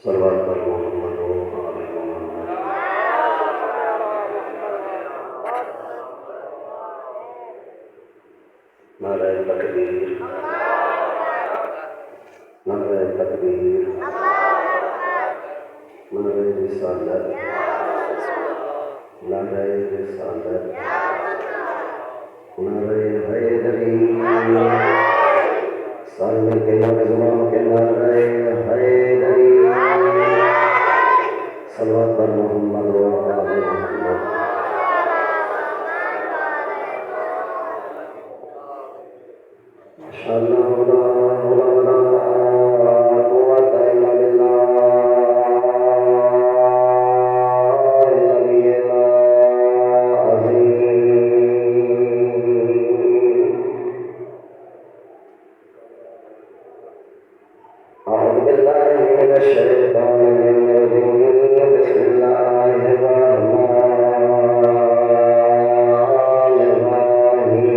सल्लल्लाहु अलैहि मोहम्मद। नारे तकबीर, नारे तकबीर, नारे रिसालत, नारे रिसालत, नारे हैदरी, सालमे के नज़रों के नारे हैदरी, सल्लल्लाहु अलैहि मोहम्मद व आले मोहम्मद। अल्लाहु ला इलाहा कुव्वता इल्ला बिल्लाह अल-अलिय्यिल अज़ीम। अऊज़ु बिल्लाहि मिनश शैतानिर रजीम। बिस्मिल्लाहिर रहमानिर रहीम।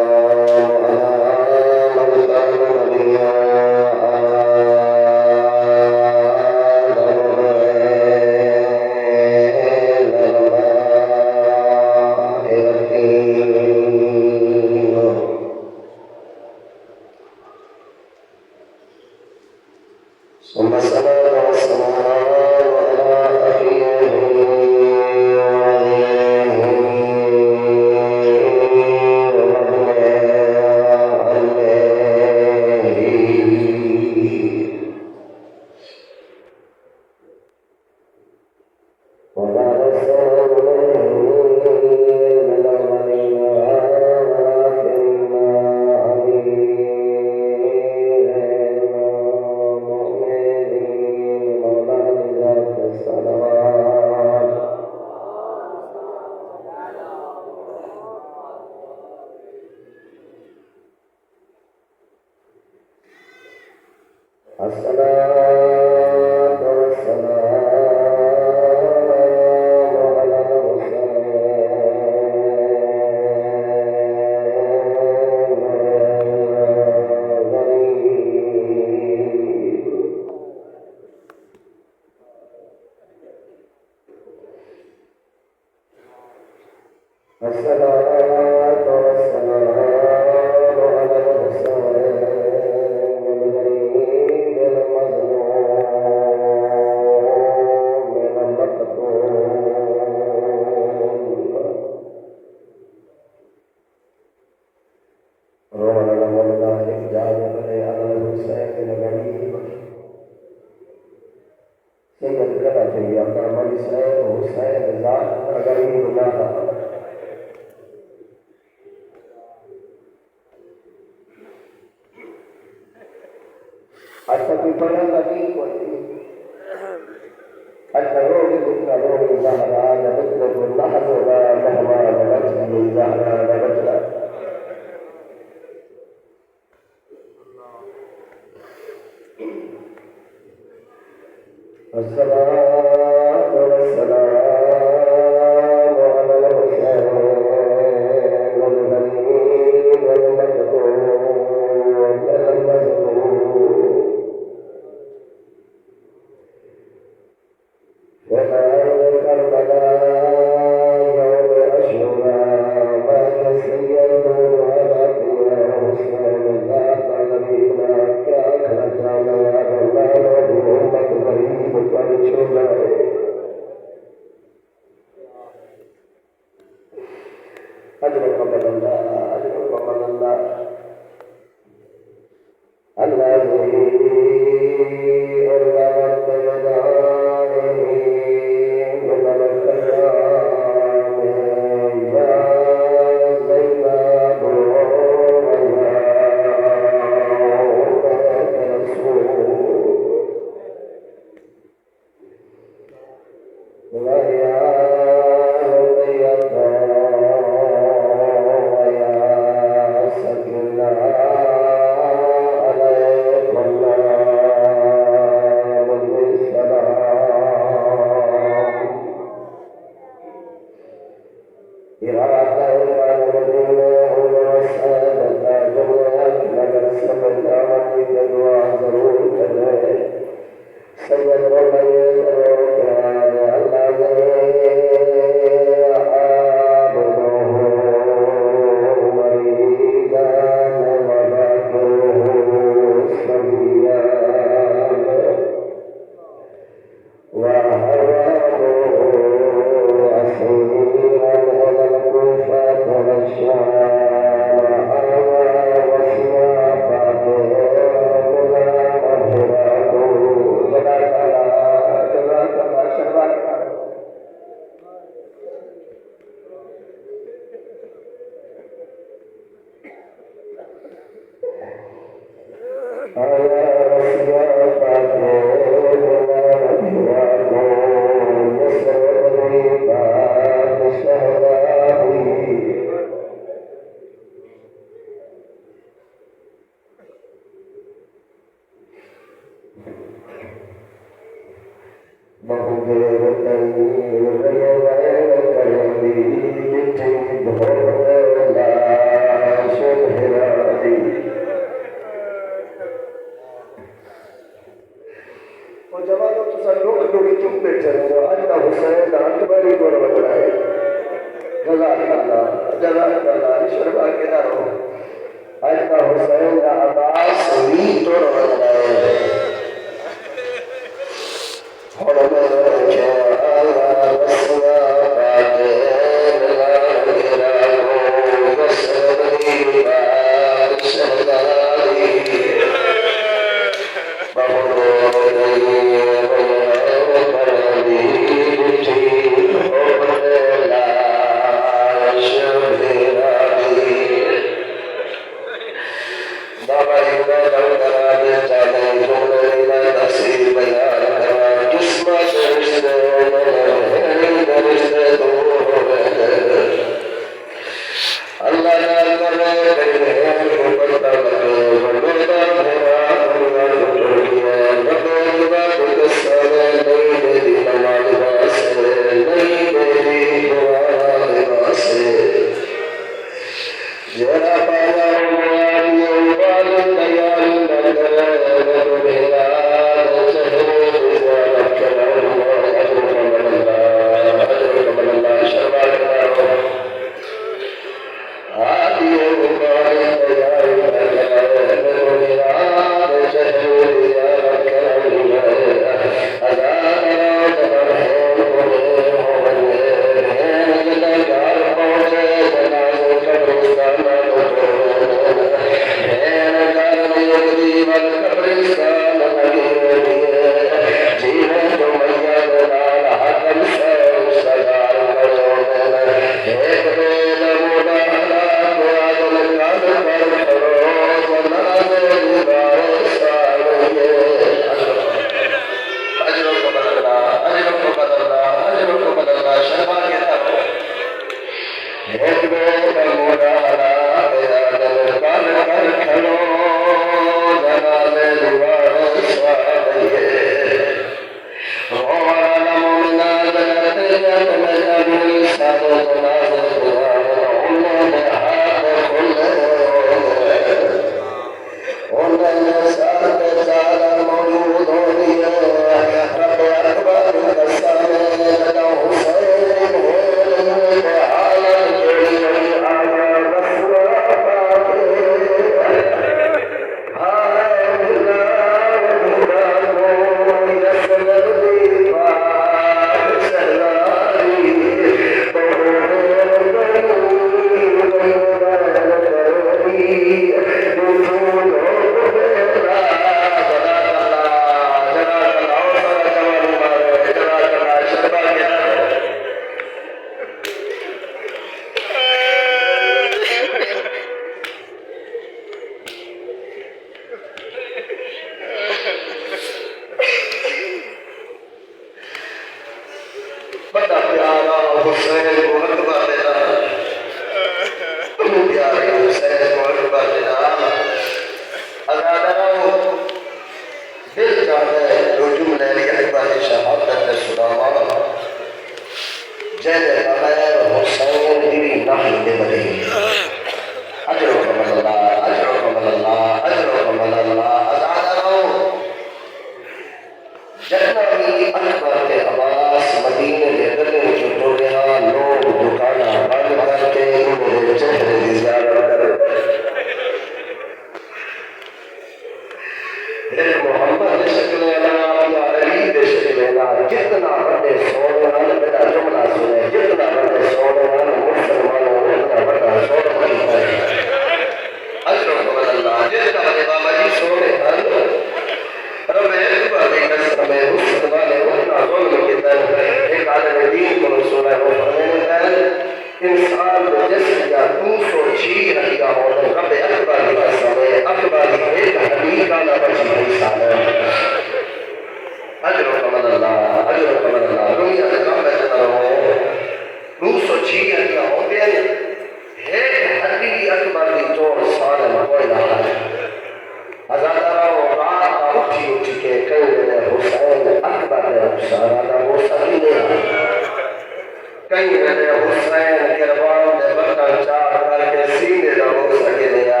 हुसैन गिरबान दे बटन चार करके सीने दा हो सके दिया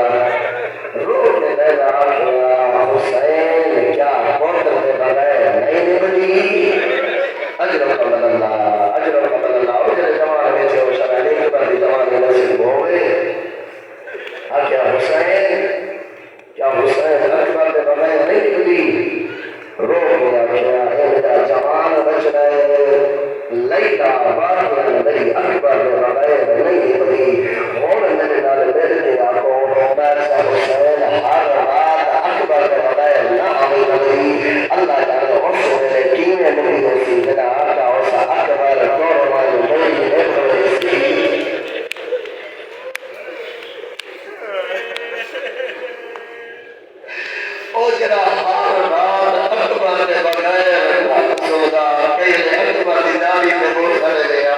रो के लगा हुसैन क्या पुत्र के बगैर नहीं निभती अजर कमल्ला उजरे जमाने में जो शरानी पर जमाने में नसीब हो गए क्या हुसैन अकबर के बगैर नहीं निकली रो गया क्या मेरा जवान बच रहे लैला बातियां मेरी अकबर के बगैर नहीं निकली और मेरे नाल मेरे आको मैं हुसैन हर रात अकबर के बगैर ना आवे नबी अल्लाह जाने उस मेरे कीने नबी होती बिना आका उस अकबर कुर्बान मेरी ने ओ जरा हर रात अकबर के बगैर सोदा कई अकबर दी नावी में बोल कर गया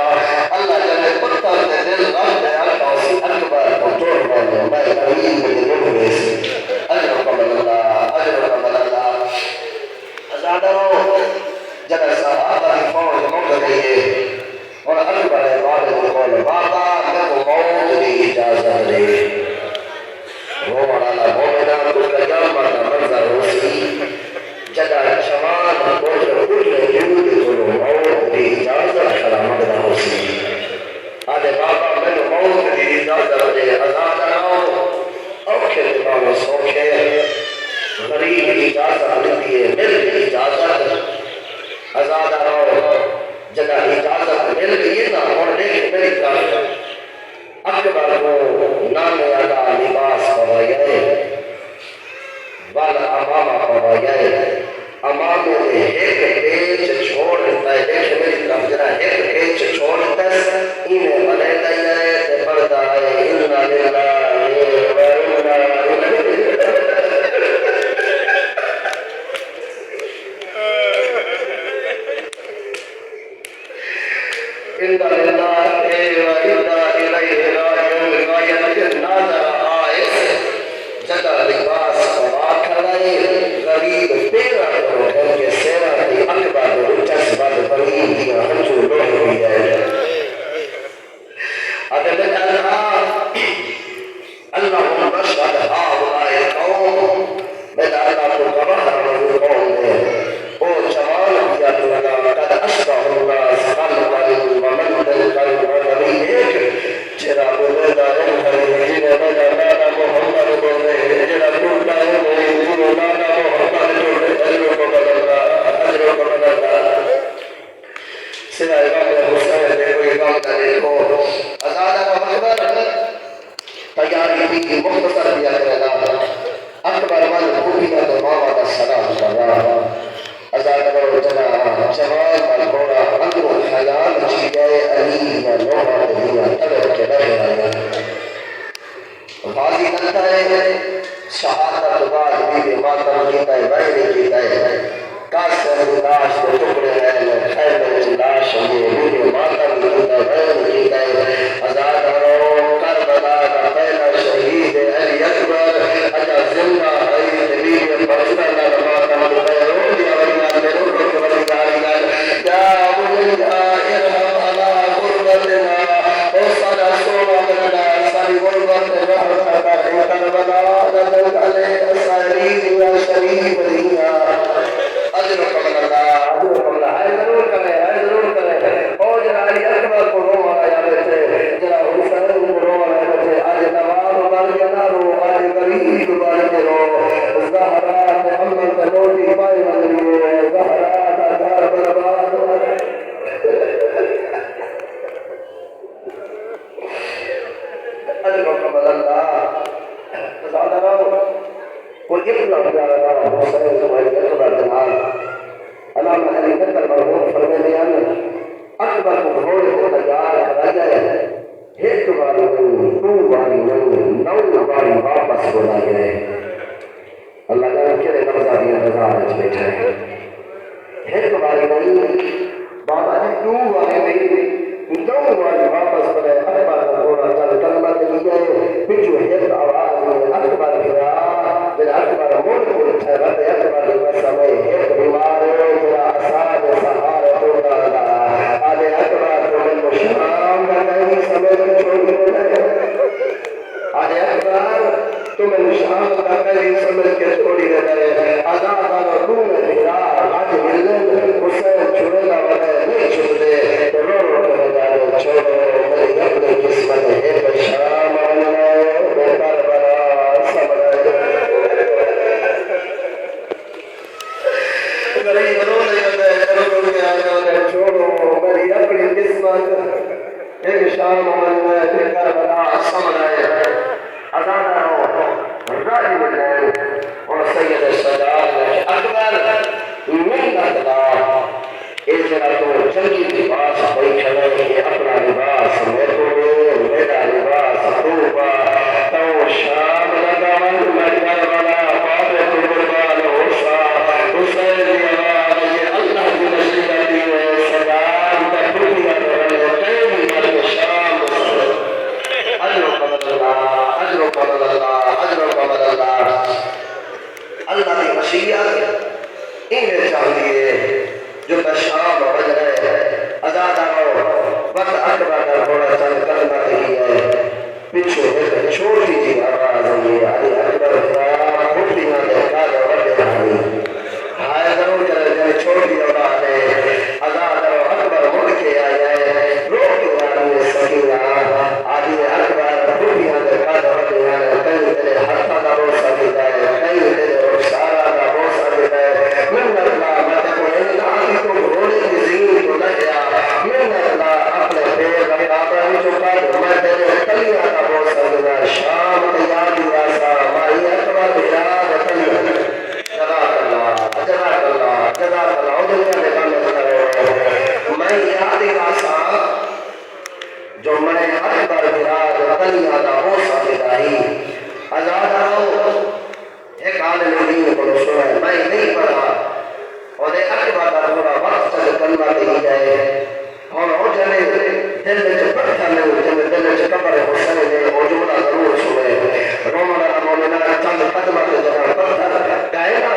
अल्लाह जाने पत्थर से दिल रख दे आका उस अकबर को कुर्बान मैं नबी में ने अजर कमल्ला आजादो जब सहाबा की फौज मुक गई है और अकबर बाद को बाबा मेरे को मौत की इजाजत दे वो वाला मोमिना तो कयामत का मंजर होसी जगह जवान कोच उठे दूध को मौत की इजाजत खड़ा मगना होसी आदे बाबा मेरे मौत की इजाजत दे आजाद रहो औखे दिमाग सोखे गरीब की इजाजत देती है मिल की इजाजत आजाद रहो जगह इजाजत मिल गई ना और देख मेरी तरफ अकबर को नामे अदा लिबास पवाए वाल अमामा पवाए अमामे ने एक पेच छोड़ देता है देख मेरी तरफ जरा एक पेच छोड़ देता है इन्हें बने दिया है ते पर्दा है इन्ना लिल्लाहि व इन्ना इलैहि इन्ना लिल्लाहि व इन्ना इलैहि राजिऊन गायत नाज़र आए जदा लिबास पवा खड़ाए गरीब तेरा करो के सेरा की अकबर को चस बद बरीन दिया हंजू लोह भी है अदल अल्लाह मशहद हाउलाए कौम मैं अल्लाह को गवाह रहूं कौम ने ओ जवान किया तुला कद अशबहुल्लाह सल्लल्लाहु अलैहि व सल्लम नबी एक जेरा बोले दारे हरे जिने मेरा नाना मोहम्मद बोले जेरा टूटा है मेरे जिने नाना मोहम्मद बोले अजर को बदलना सिवाय बाबा हुसैन ने कोई काम ना देखो आजाद अकबर तैयारी की मुख्तसर दिया करेगा अकबर वाल खूबिया तो मामा का सलाम कर रहा आजाद अकबर जना जवान वाल घोड़ा अंदर ख्याल चीज़े अली या लोहा दिया तलब के रहे गाजी करता है शहादत बाद बीबी मातम जीता है वैरी जीता है कासर लाश के टुकड़े हैं खैबर की लाश ये बीबी मातम जीता है वैरी जीता है आजाद रहो करबला का पहला शहीद अली अकबर अजा जिंदा है बीबी बचना ना मातम जीता है रो दिया वरना मेरे को बड़ी गाली गाल या मुझे इरहम अला गुरबतना ओ सारा सोना करना सारी गुरबत रह करता है करबला नजर अले सारी दुआ शरीफ दिया अजर कमल्ला है जरूर करे ओ जरा अली अकबर को रो आया बैठे जरा हुसैन को रो आया बैठे आज नवाब बन गया रो आज गरीब बन के रो ज़हरा के अम्मा के रोटी पाए बदली है ज़हरा का घर बर्बाद हो अजर कमल्ला ज़ादरा को इतना प्यारा हुसैन तुम्हारी अकबर जनाब अलामा अली नकल मरहूम फरमाते हैं अकबर को घोड़े को तैयार करा जाए एक बारी नहीं दो बारी नहीं 9 बारी वापस बोला गया अल्लाह जाने केड़े नवजादियां बाजार में बैठे हैं एक बारी नहीं बाबा जी 2 बारी नहीं 9 बारी वापस बोले अकबर का घोड़ा चल कलमा चली गए पिछू एक आवाज में अकबर गिरा जब अकबर मोड़ को ठहरा अकबर के समय एक बीमार हो गया आसाद सहारा होता आदे अकबर को शाम में कई समझ के छोड़ी रहे आजाद और तू में मेरा आज मिलन हुसैन छुड़ेगा वाले नहीं छुड़ते तो रो रो कर जाओ छोड़ो मेरी अपनी किस्मत है बशाम बेकार बड़ा समझ गरीब रो नहीं छोड़ो मेरी अपनी किस्मत एक शाम में बेकार बड़ा समझ आजाद राजी मिल और सैयद सजाद अकबर मिन्नत एक जरा तो जंगी लिबास कोई खड़े ये अपना लिबास मैं तो मेरा लिबास तू तो शाम लगा मैं करबला पाप को कुर्बान होसा हुसैन की आवाज ये अल्लाह की नसीहत है सजाद का दुनिया में कई शाम अल्लाह अल्लाह की मशीयत इन्हें चाहिए जो शाम बज रहे आजाद आओ वक्त अकबर का थोड़ा चंद कलमा ही है पीछे एक छोटी सी आवाज आई अली अकबर फुटियां देखा जो बड़े भाई हाय जरूर चले जब छोटी औलाद है आजाद आओ अकबर मुड़ के आए रो के आए सकीना आदि अकबर फुटियां देखा जो बड़े भाई कई तेरे हाथा का बोल सकता है कई तेरे सारा का बोल सकता है मैं अल्लाह मत को इल्ला की तो घोड़े की जीन को न गया मैं अल्लाह अपने पैर लगाता ही चुका मैं तेरे कलिया का बोल सकता शाम तैयार हुआ सा माई अकबर बिराद तलिया जज़ाक अल्लाह दुनिया में काम करो मैं याद आसा जो मैं अकबर बिराद तलिया का हो सकता ही आजाद आओ एक आलम दीन को सुना मैं नहीं पढ़ा और एक अकबर का थोड़ा वक्त तक कलमा नहीं जाए और हो जाने दिल में पत्थर में जब दिल में कब्र हुसैन ने वो जुमला जरूर सुने रोमना मोमिना चंद कदम के जगह पत्थर गायना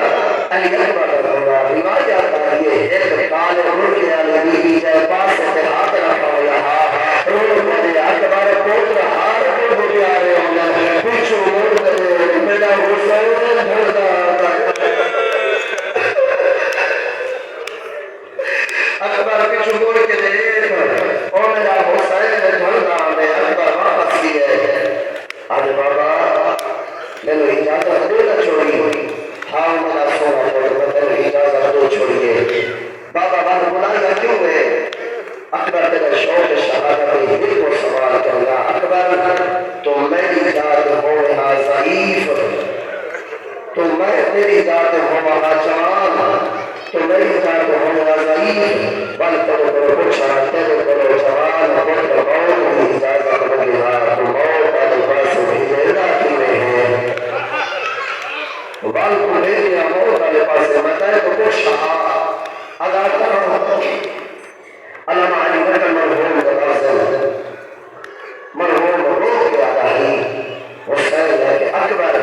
अली अकबर का थोड़ा रिवायत आ ये एक काले उड़ के आले बीबी जय पास से हाथ रखा हुआ रोड में अकबर कोट हार को मुझे आ रहे होंगे पीछे मोड़ कर मेरा हुसैन ढलदा अकबर पीछे मोड़ के देख और मेरा हुसैन ढलदा में अकबर वापस किए अरे बाबा मैंने इजाजत दे ना छोड़ी हाँ मेरा सोना तो मैंने इजाजत दो छोड़िए बाबा बाबा बुलाया क्यों है अकबर तेरा शौक शहादत दिल को सवाल करना अकबर तो मेरी जात हो यहाँ ज़ईफ तो मैं तेरी जात हो वहाँ जवान तो मेरी जात हो यहाँ ज़ईफ बल करो करो कुछ तेरे करो जवान पुत्र मौत की इजाजत लगी हाँ तो मौत वाले पास भेजेगा कि नहीं बल को ले लिया मौत वाले पास बताए तो कुछ अदा करो अल्लाह अली बकर मरहूम गज़ल मरहूम रो के आता ही हुसैन के अकबर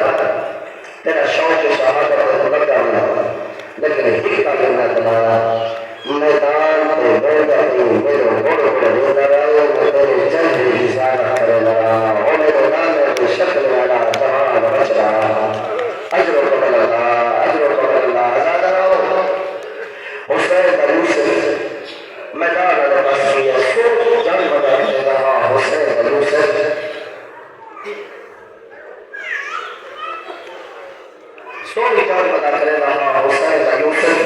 तेरा शौक शहादत लगा लेकिन हिक्का लेना तुम्हारा मैदान पे बैठा ही मेरे बड़े बड़े नेताओं में तेरे चंद की सारा करे लगा और मेरे नाम में शक्ल वाला जवान बच रहा अजरो कमल अल्लाह आजाद रहो हुसैन का यूसुफ मैदान में बस गया सोच जंग बता रहा हुसैन का यूसुफ सोच जंग बता रहा हुसैन का यूसुफ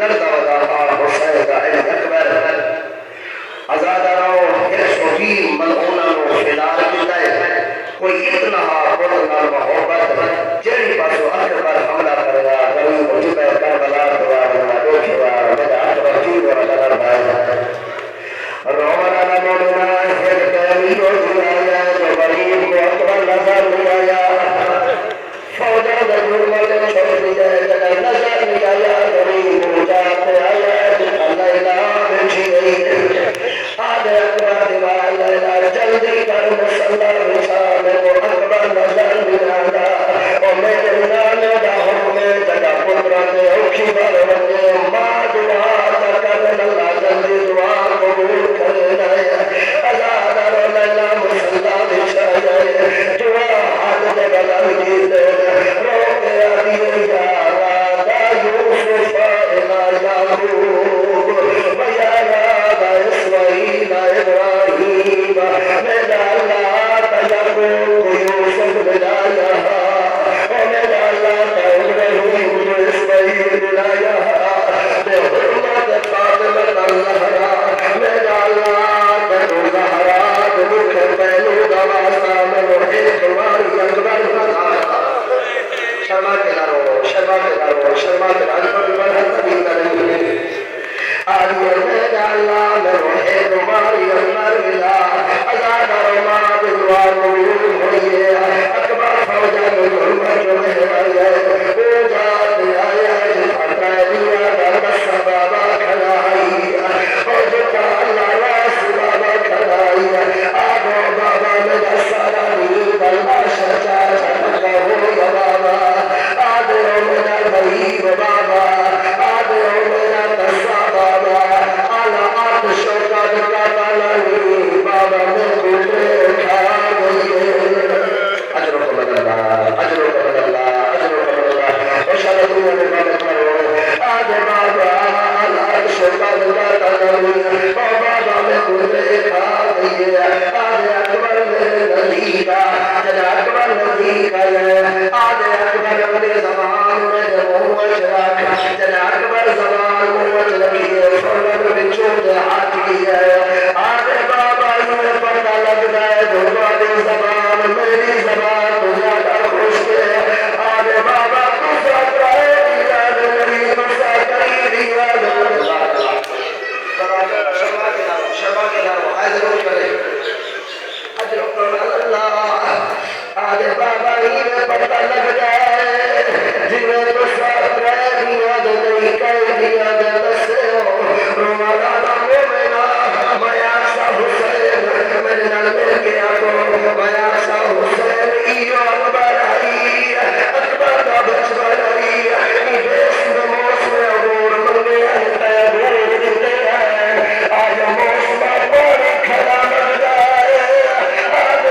लड़का बता रहा हुसैन का अली अकबर आजाद रहो एक छोटी मलऊना नो फिलार मिलता कोई इतना पुरना मोहब्बत जेरी पासो अकबर हमला करेगा गरीब जिबे करबला दुआ बना देखिएगा मेरा अकबर जी और लड़र भाई रोमना ना मोना है तेरी रोजी आया जो गरीब को अकबर नजर नहीं आया फौजा ने जुर्मत छोड़ दिया जगह नजर नहीं आया गरीब जाते आया लैला बिछी गई आधे अकबर दीवार लैला जल्दी कर मुसल्ला बिछा मेरे को अकबर नजर नहीं आता शर्मा के दारो शर्मा के दारो पर हर तबीब नहीं आज ये मेरा अल्लाह है तुम्हारी अंदर मिला आजाद रोमा बिदवार होइए अकबर फौजा में गुरबत में आए वो जात आया फटा दिया दर्द बाबा खड़ाई और जो अल्लाह बाबा खड़ाई आगो बाबा मेरा सारा नींद अल्लाह सचा चटका हो बाबा आगो मेरा गरीब बाबा आगो मेरा दसा बाबा आला आठ शोका दिखा ताला नी बाबा में गुजरे खा गई अजरो को बदला अजरो को बदला अजरो को बदला और शाला दुनिया में बाबा करो आज बाबा आला आठ शोका दिखा ताला नी बाबा में गुजरे खा गई आज अकबर मेरे नदी का जना अकबर नदी का आज अकबर मेरे जबान में जब चराख जना अकबर जबान में लगी फौरन बिचो हाथ किया आज बाबा ने पता लग गया तुम्हारी जबान मेरी जबान तो ज्यादा खुश है आज बाबा गुस्सा करे दिया मेरी गुस्सा करी दिया शर्मा के नाम आज जरूर करे आज बाबा ही में पता लग जाए जिन्हें तो साथ रह दिया तो नहीं कर दिया दसे रोमाना नामों में ना माया सा हुसैन मेरे नाल मिल गया तो माया सा हुसैन इयो अकबर आई अकबर का बचपन आई देश में मौसम और मंगे अंत देते हैं आज मौसम पर खड़ा लग जाए आज अकबर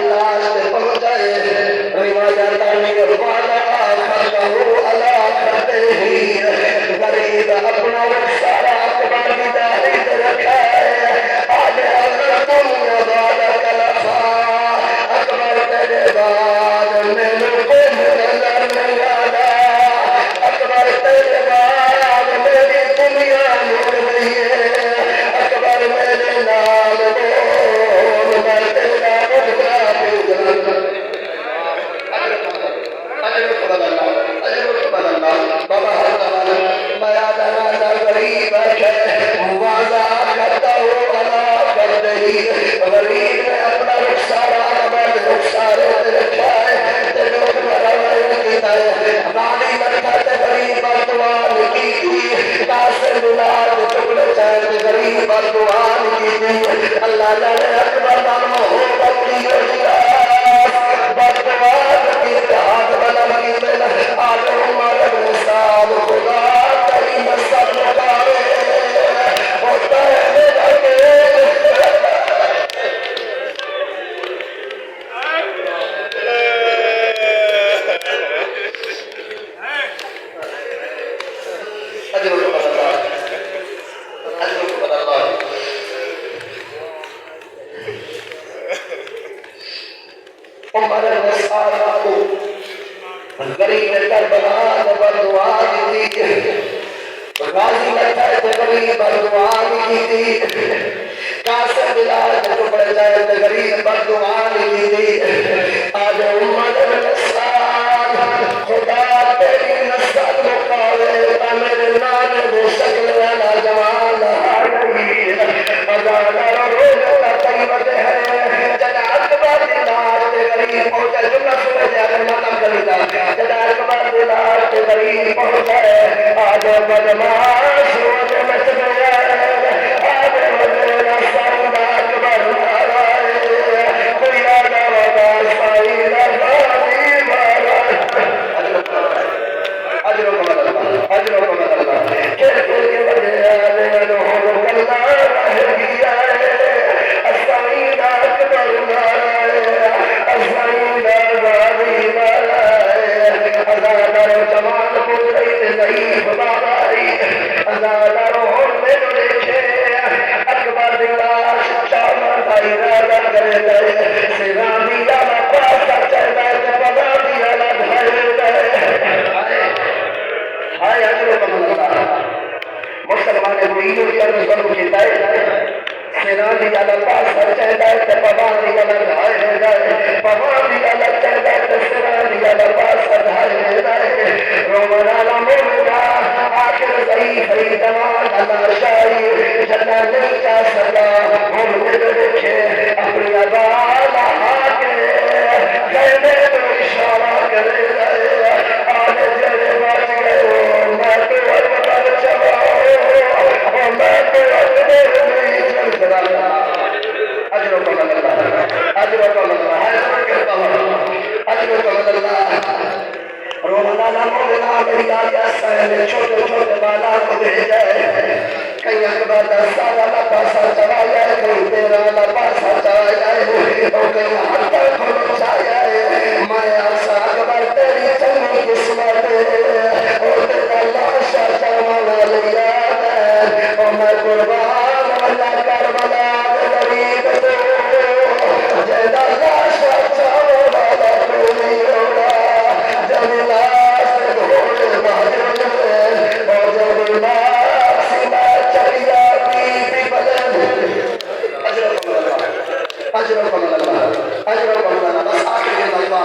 लाश पे पहुंचाए रिवायत में वाला खतहु अला खतही गरीब अपना सारा अकबर की तारीफ रखा है आज अगर तुम बाद कलफा अकबर तेरे बाद मेरे को नजर नहीं आता अकबर तेरे बाद मेरी दुनिया लुट गई है अकबर मेरे नाल बोल मैं तेरा मुद्रा बाबा मैं आदा गरीब वादा करता हूँ अला कर दही गरीब ने अपना रुखसारा रुखसारे रखा है लोग रानी बैठा गरीब बदवान की थी कासे मिलाद टुकड़े चाहे गरीब बदवान की थी अल्लाह ने अकबर नाम हो बकरी बदवान की हाथ बना की आज उमर साल खुदा तेरी नस्ल मुकावे होता है मेरा गरीब करबला बदुआ दी गाजी बैठा है गरीब बदुआ दी कासे बिलाल टुकड़े जाए गरीब बदुआ दी आज उम्मत खुदा तेरी नस्ल मुकावे मेरे नाम दे शक्ल वाला जवान आ गई अजान रोज का तैयब है जना अकबर दी लाश ते गरीब पहुंचे जुमला सुने दे अगर मतलब कविता जना अकबर दी लाश ते गरीब पहुंचे आज बदमाश रोज मच गया आज बदला साउंड अकबर मारा कोई आगा वागा साई लगानी मारा अजरो को बदलना खेल खेल के बदले हो कल्ला रह गया असाईदा अकबर मारा असाईदा गाड़ी मारा अज़ादारो जवान पुत्र ज़ईफ बाबाई अज़ादारो होने देखे अकबर दी लाश चामा दा इरादा करे सिरा दिया ना पासा चढ़दा ते बना दिया ना हाय अजरो को बदलना मुसलमान को जरूर किया सेना दी अलग पास कर चढ़ता है ते पवान दी अलग हाय हो जाए पवान दी अलग चढ़ता है ते सेना दी अलग पास कर हाय हो जाए रोमना ला मोला आखिर सही सही जवान अल्लाह शाही जन्ना नहीं जा सका हम मेरे देखे अपनी आवाज आके कहने तो इशारा करे आज जरे बच गए मैं तो अकबर चला मैं तो अकबर अजरो को बदलना रोमना ना मोला मेरी आज्ञा से छोटे छोटे बाला को भेजा है कहीं अकबर दस्ता वाला पासा चला जाए कहीं तेरा वाला पासा चला जाए और कहीं हाथ तक पहुंचा जाए मैं आशा अकबर तेरी चंगी किस्मत और तेरा लाशा चलवा लिया और मैं कुर्बान बना करबला गरीब तो जदा लाशा चलवा कोई होगा जब लाश ढोल बाजे और जब लाश सीना चलिया पीपी बदल अजरो को बदलना बस आखिरी मलबा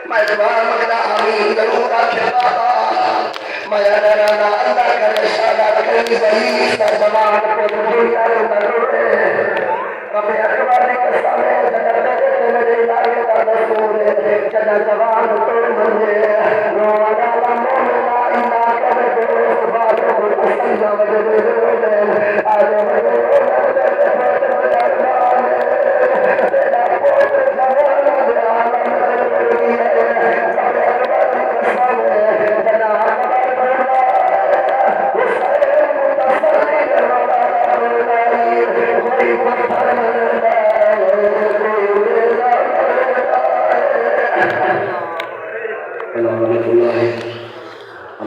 मैं दुआ मंगना आमीन जरूर आखिर मैं डराना अल्लाह का इशारा कहीं वही सरजमान को दुनिया में रोए रब अकबर ने कसम जन्नत के मेरे लागे का दस्तूर जन्नत जवान तो मंजे रोना ला मोला इना कर दोस्त बात को असंजा वजह आज